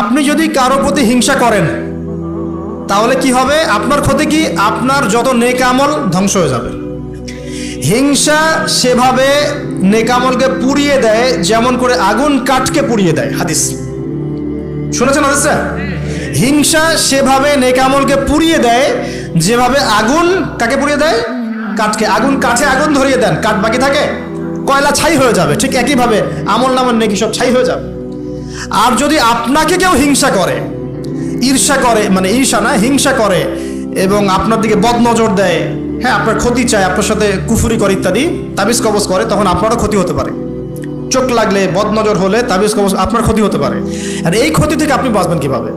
আপনি যদি কারো প্রতি হিংসা করেন তাহলে কি হবে? আপনার ক্ষতি কি? আপনার যত নেক আমল ধ্বংস হয়ে যাবে। হিংসা সেভাবে নেক আমলকে পুড়িয়ে দেয় যেমন করে আগুন কাঠকে পুড়িয়ে দেয়। হাদিস শুনেছেন হাদিসটা? হিংসা সেভাবে নেক আমলকে পুড়িয়ে দেয় যেভাবে আগুন কাকে পুড়িয়ে দেয়? কাঠকে। আগুন কাঠে আগুন ধরিয়ে দেন, কাঠ বাকি থাকে? কয়লা ছাই হয়ে যাবে। ঠিক একইভাবে আমল নামার নেকি সব ছাই হয়ে যাবে। আর যদি আপনাকে কেউ হিংসা করে, ঈর্ষা করে, মানে ঈর্ষা না, হিংসা করে এবং আপনার দিকে বদনজর দেয়, হ্যাঁ, আপনার ক্ষতি চায়, আপনার সাথে কুফুরি করে ইত্যাদি, তাবিজ কবজ করে, তখন আপনারও ক্ষতি হতে পারে। চোখ লাগলে, বদনজর হলে, তাবিজ কবজ, আপনার ক্ষতি হতে পারে। আর এই ক্ষতি থেকে আপনি বাঁচবেন কিভাবে?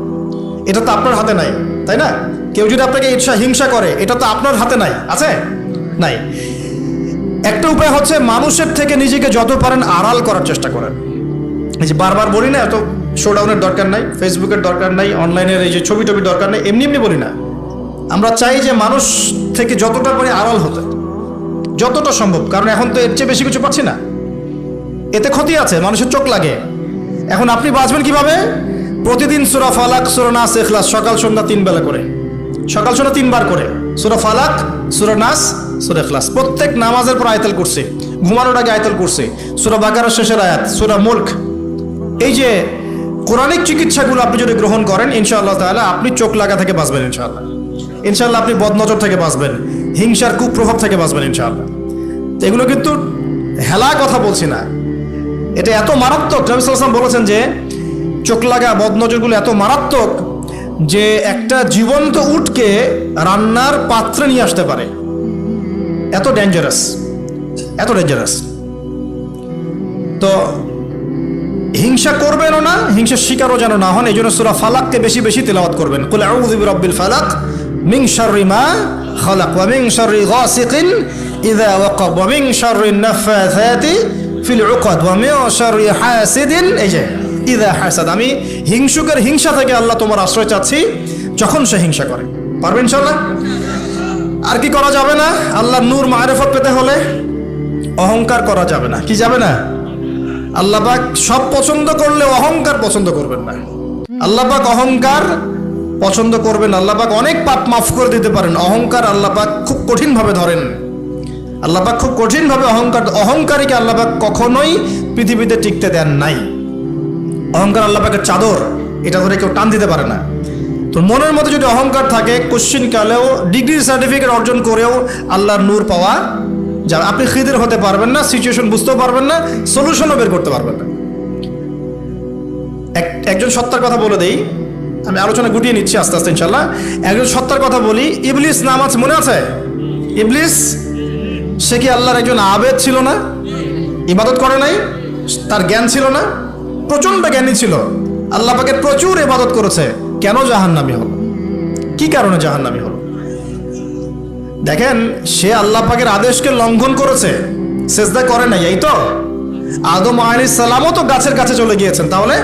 এটা তো আপনার হাতে নাই, তাই না? কেউ যদি আপনাকে ঈর্ষা হিংসা করে, এটা তো আপনার হাতে নাই, আছে? নাই। একটা উপায় হচ্ছে মানুষের থেকে নিজেকে যত পারেন আড়াল করার চেষ্টা করেন। এই যে বারবার বলি না, এত শোডাউনের দরকার নাই, ফেসবুকের দরকার নাই, অনলাইনের এই যে ছবি টবি দরকার নেই, এমনি এমনি বলি না। আমরা চাই যে মানুষ থেকে যতটা পারি আড়াল হতে, যতটা সম্ভব। কারণ এখন তো এর চেয়ে বেশি কিছু পাচ্ছি না, এতে ক্ষতি আছে, মানুষের চোখ লাগে। এখন আপনি বাঁচবেন কিভাবে? প্রতিদিন সূরা ফালাক, সূরা নাস, ইখলাস সকাল সন্ধ্যা 3 বেলা করে, সকাল সন্ধ্যা 3 বার করে সূরা ফালাক, সূরা নাস, সূরা ইখলাস। প্রত্যেক নামাজের পর আয়াতুল কুরসি, ঘুমানোর আগে আয়াতুল কুরসি, সূরা বাকারার শেষের আয়াত, সূরা মুলক। এই যে কোরআনিক চিকিৎসাগুলো আপনি যদি গ্রহণ করেন, ইনশাআল্লাহ তাআলা আপনি চোখ লাগা থেকে বাঁচবেন। ইনশাআল্লাহ ইনশাআল্লাহ আপনি বদনজর থেকে বাঁচবেন, হিংসার কুপ্রভাব থেকে বাঁচবেন ইনশাআল্লাহ। তো এগুলো কিন্তু হেলা কথা বলছি না, এটা এত মারাত্মক। নবী সাল্লাল্লাহু আলাইহি ওয়াসাল্লাম বলেছেন যে চোখ লাগা বদনজরগুলো এত মারাত্মক যে একটা জীবন্ত উটকে রান্নার পাত্রে নিয়ে আসতে পারে। এত ডেঞ্জারাস, এত ডেঞ্জারাস। তো হিংসা করবেনও না, হিংসার শিকারও যেন না হন। এই জন্য সূরা ফালাককে বেশি বেশি তিলাওয়াত করবেন। কুল আউযু বিরাব্বিল ফালাক মিন শাররি মা খালাক ওয়া মিন শাররি গাসিকিন ইযা ওয়াকাব ওয়া মিন শাররিন নাফাসাতি ফিল উকাদ ওয়া মিন শাররি হাসিদিন এই যে ইযা হাসাদ। আমি হিংসুকের হিংসা থেকে আল্লাহ তোমার আশ্রয় চাচ্ছি যখন সে হিংসা করে। পারবেন ইনশাআল্লাহ? আর কি করা যাবে না? আল্লাহর নূর মারিফত পেতে হলে অহংকার করা যাবে না। কি যাবে না? আল্লাহ পাক সব পছন্দ করলে অহংকার পছন্দ করবেন না। আল্লাহ পাক অহংকার পছন্দ করবেন। আল্লাহ পাক অনেক পাপ মাফ করে দিতে পারেন, অহংকার আল্লাহ পাক খুব কঠিন ভাবে ধরেন। আল্লাহ পাক খুব কঠিন ভাবে অহংকারীকে আল্লাহ পাক কখনোই পৃথিবীতে টিকতে দেন নাই। অহংকার আল্লাহ পাকের চাদর, এটা ধরে কেউ টান দিতে পারে না। তো মনের মধ্যে যদি অহংকার থাকে, কোশ্চিন কালেও ডিগ্রি সার্টিফিকেট অর্জন করেও আল্লাহর নূর পাওয়া যাবে। আপনি খিদির হতে পারবেন না, সিচুয়েশন বুঝতেও পারবেন না, সলিউশনও বের করতে পারবেন না। একজন সত্তার কথা বলে দেই, আমি আলোচনা গুটিয়ে নিচ্ছি আস্তে আস্তে ইনশাল্লাহ। একজন সত্তার কথা বলি, ইবলিস নাম আছে, মনে আছে? ইবলিস, সে কি আল্লাহর একজন আবেদ ছিল না? ইবাদত করে নাই? তার জ্ঞান ছিল না? প্রচন্ড জ্ঞানী ছিল, আল্লাহ পাকের প্রচুর ইবাদত করেছে। কেন জাহান্নামী হলো? কি কারণে জাহান্নামী হলো? দেখেন, সে আল্লাহ পাকের আদেশকে লঙ্ঘন করেছে, সেজদা করে নাই। এই তো আদম আলাইহিস সালামও তো গাছের কাছে চলে গিয়েছেন। তাহলে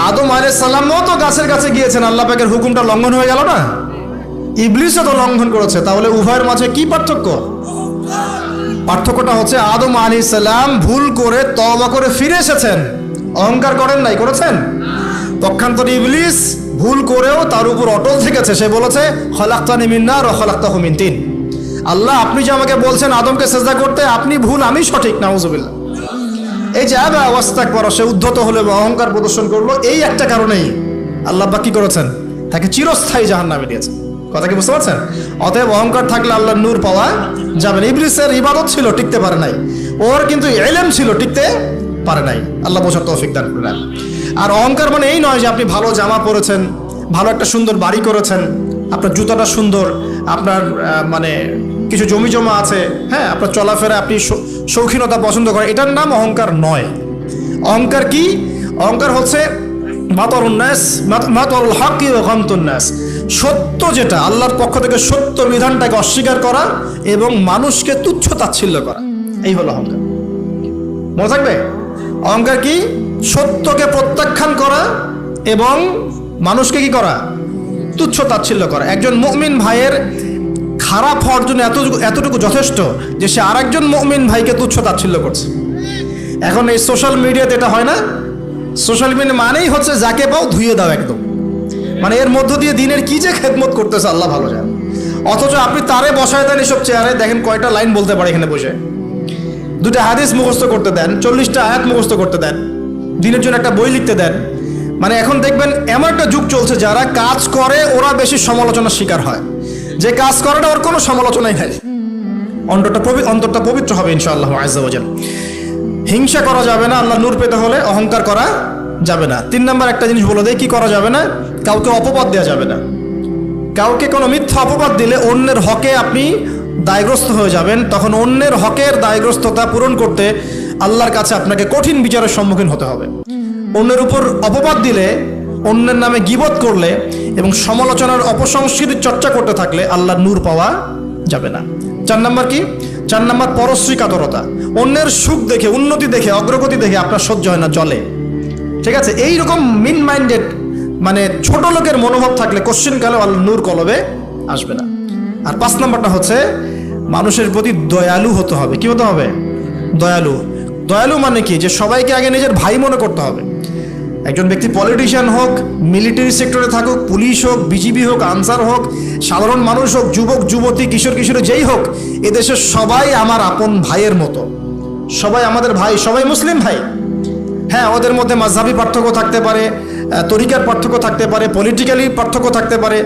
আদম আলাইহিস সালামও তো গাছের কাছে গিয়েছেন, আল্লাহ পাকের হুকুমটা লঙ্ঘন হয়ে গেল না? ইবলিসও তো লঙ্ঘন করেছে। তাহলে উভয়ের মাঝে কি পার্থক্য? পার্থক্যটা হচ্ছে আদম আলাইহিস সালাম ভুল করে তওবা করে ফিরে এসেছেন, অহংকার করেন নাই, করেছেন? পক্ষান্তরে ইবলিস ভুল করেও তার উপর অটল থেকেছে। সে বলেছে খলাকতানি মিন নার ওয়া খলাকতাহু মিন তিন। আল্লাহ, আপনি যে আমাকে বলছেন আদমকে সিজদা করতে, আপনি ভুল, আমি সঠিক। নাউজুবিল্লাহ। এই যে আবা ওয়াস্তাকবার, সে উদ্ধত হলো এবং অহংকার প্রদর্শন করলো। এই একটা কারণেই আল্লাহ পাক কি করেছেন? তাকে চিরস্থায়ী জাহান্নামে দিয়েছেন। কথা কি বুঝতে পারছেন? অতএব অহংকার থাকলে আল্লাহর নূর পাওয়া যাবে না। ইবলিসের ইবাদত ছিল, টিকতে পারে নাই। ওর কিন্তু ইলম ছিল, টিকতে পারে নাই। আল্লাহ বোঝার তৌফিক দান করুন। আর অহংকার মানে এই নয় যে আপনি ভালো জামা পরেছেন, ভালো একটা সুন্দর বাড়ি করেছেন, আপনার জুতাটা সুন্দর, আপনার মানে কিছু জমি জমা আছে, হ্যাঁ, আপনার চলাফেরা, আপনি শৌখিনতা পছন্দ করেন, এটার নাম অহংকার নয়। অহংকার কি? অহংকার হচ্ছে মাতারুন নাস, মাতারুল হাক্কি ওয়া গামতুন নাস। সত্য যেটা, আল্লাহর পক্ষ থেকে সত্য বিধানটাকে অস্বীকার করা এবং মানুষকে তুচ্ছ তাচ্ছিল্য করা, এই হলো অহংকার। মনে থাকবে? অহংকার কি? সত্যকে প্রত্যাখ্যান করা এবং মানুষকে কি করা? তুচ্ছ তাচ্ছিল্য করা। একজন মুমিন ভাইয়ের খারাপ হওয়ার জন্য এতটুকু যথেষ্ট যে সে আরেকজন মুমিন ভাইকে তুচ্ছ তাচ্ছিল্য করছে। এখন এই সোশ্যাল মিডিয়াতে এটা হয় না? সোশ্যাল মিডিয়া মানেই হচ্ছে যাকে পাও ধুয়ে দাও একদম, মানে এর মধ্য দিয়ে দিনের কি যে খেদমত করতেছে আল্লাহ ভালো জানে। অথচ আপনি তারে বসায় দেন এসব চেয়ারে, দেখেন কয়টা লাইন বলতে পারে এখানে বসে, দুটা হাদিস মুখস্থ করতে দেন, 40টা আয়াত মুখস্থ করতে দেন, দিনের জন্য একটা বই লিখতে দেন। মানে এখন দেখবেন এমন একটা যুগ চলছে, যারা কাজ করে ওরা বেশি সমালোচনার শিকার হয়, যে কাজ করে না ওর কোনো সমালোচনাই নাই। অন্তরটা পবিত্র হবে ইনশাআল্লাহ আজ্জা ওয়া জাল। হিংসা করা যাবে না, আল্লাহ নূর পেতে হলে অহংকার করা যাবে না। 3 নাম্বার একটা জিনিস বলে দেয়, কি করা যাবে না, কাউকে অপবাদ দেওয়া যাবে না। কাউকে কোনো মিথ্যা অপবাদ দিলে অন্যের হকে আপনি দায়গ্রস্ত হয়ে যাবেন, তখন অন্যের হকের দায়গ্রস্ততা পূরণ করতে আল্লাহর কাছে আপনাকে কঠিন বিচারের সম্মুখীন হতে হবে। অন্যের উপর অপবাদ দিলে, অন্যের নামে গীবত করলে এবং সমালোচনার অপসংস্কৃতির চর্চা করতে থাকলে আল্লাহর নূর পাওয়া যাবে না। 4 নাম্বার কি, 4 নাম্বার পরশ্রী কাতরতা। অন্যের সুখ দেখে, উন্নতি দেখে, অগ্রগতি দেখে আপনার সহ্য হয় না, চলে, ঠিক আছে। এইরকম মিন মাইন্ডেড মানে ছোট লোকের মনোভাব থাকলে কোশ্চিন কালে আল্লাহ নূর কলবে আসবে না। আর 5 নাম্বারটা হচ্ছে মানুষের প্রতি দয়ালু হতে হবে। কি হতে হবে, দয়ালু। দয়ালু মানে কি, যে সবাইকে আগে নিজের ভাই মনে করতে হবে। একজন ব্যক্তি পলিটিশিয়ান হোক, মিলিটারি সেক্টরে থাকুক, পুলিশ হোক, বিজিবি হোক, আনসার হোক, সাধারণ মানুষ হোক, যুবক যুবতী, কিশোর কিশোরী যেই হোক, এদেশের সবাই আমার আপন ভাইয়ের মতো, সবাই আমাদের ভাই, সবাই মুসলিম ভাই। হ্যাঁ, ওদের মধ্যে মাযহাবী পার্থক্য থাকতে পারে, তরিকার পার্থক্য থাকতে পারে, পলিটিক্যালি পার্থক্য থাকতে পারে,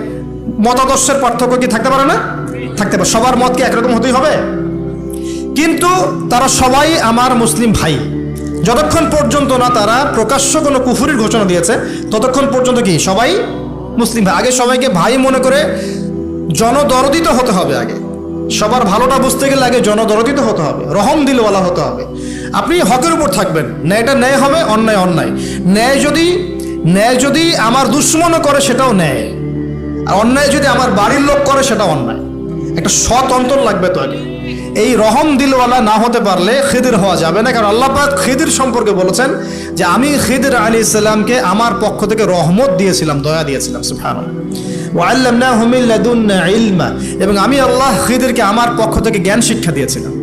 মতাদর্শের পার্থক্য কি থাকতে পারে না, থাকতে পারে। সবার মত কি একরকম হতেই হবে? কিন্তু তারা সবাই আমার মুসলিম ভাই। যতক্ষণ পর্যন্ত না তারা প্রকাশ্য কোনো কুফরির ঘোষণা দিয়েছে, ততক্ষণ পর্যন্ত কি সবাই মুসলিম ভাই। আগে সবাইকে ভাই মনে করে জনদরদিত হতে হবে। আগে সবার ভালোটা বুঝতে গেলে আগে জনদরদিত হতে হবে, রহম দিলওয়ালা হতে হবে। আপনি হকের উপর থাকবেন, ন্যায়টা ন্যায় হবে, অন্যায় অন্যায়। ন্যায় যদি আমার দুশ্মনও করে সেটাও ন্যায়, আর অন্যায় যদি আমার বাড়ির লোক করে সেটাও অন্যায়। একটা সৎ অন্তর লাগবে তো আগে। এই রহম দিলওয়ালা না হতে পারলে খিদির হওয়া যাবে না। কারণ আল্লাহ পাক খিদির সম্পর্কে বলেছেন যে আমি খিদির আলাইহিস সালামকে আমার পক্ষ থেকে রহমত দিয়েছিলাম, দয়া দিয়েছিলাম। সুবহানাল্লাহ। ওয়া আল্লামনাহু মিন লাদুন্না ইলমা, এবং আমি আল্লাহ খিদিরকে আমার পক্ষ থেকে জ্ঞান শিক্ষা দিয়েছিলাম।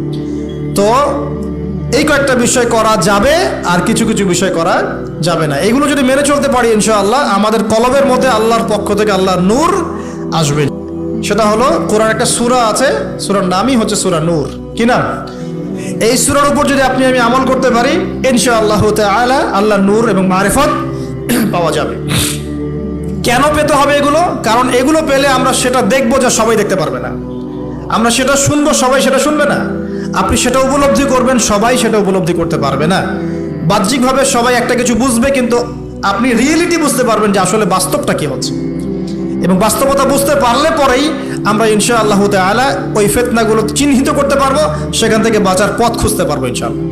তো এই কয়েকটা বিষয় করা যাবে, আর কিছু কিছু বিষয় করা যাবে না। এগুলো যদি মেনে চলতে পারি ইনশাআল্লাহ আমাদের কলবের মধ্যে আল্লাহর পক্ষ থেকে আল্লাহর নূর আসবে। সেটা হলো কোরআন একটা সূরা আছে, সূরার নামই হচ্ছে সূরা নূর। কি নাম? এই সূরার উপর যদি আপনি আমি আমল করতে পারি ইনশাআল্লাহ তাআলা আল্লাহর নূর এবং মারিফত পাওয়া যাবে। কেন পেতে হবে এগুলো? কারণ এগুলো পেলে আমরা সেটা দেখবো যা সবাই দেখতে পারবে না, আমরা সেটা শুনবো সবাই সেটা শুনবে না, আপনি সেটা উপলব্ধি করবেন সবাই সেটা উপলব্ধি করতে পারবে না। বাহ্যিকভাবে সবাই একটা কিছু বুঝবে, কিন্তু আপনি রিয়েলিটি বুঝতে পারবেন যে আসলে বাস্তবটা কি হচ্ছে। এবং বাস্তবতা বুঝতে পারলে পরেই আমরা ইনশাআল্লাহ তাআলা ওই ফিতনাগুলো চিহ্নিত করতে পারবো, সেখান থেকে বাঁচার পথ খুঁজতে পারবো ইনশাআল্লাহ।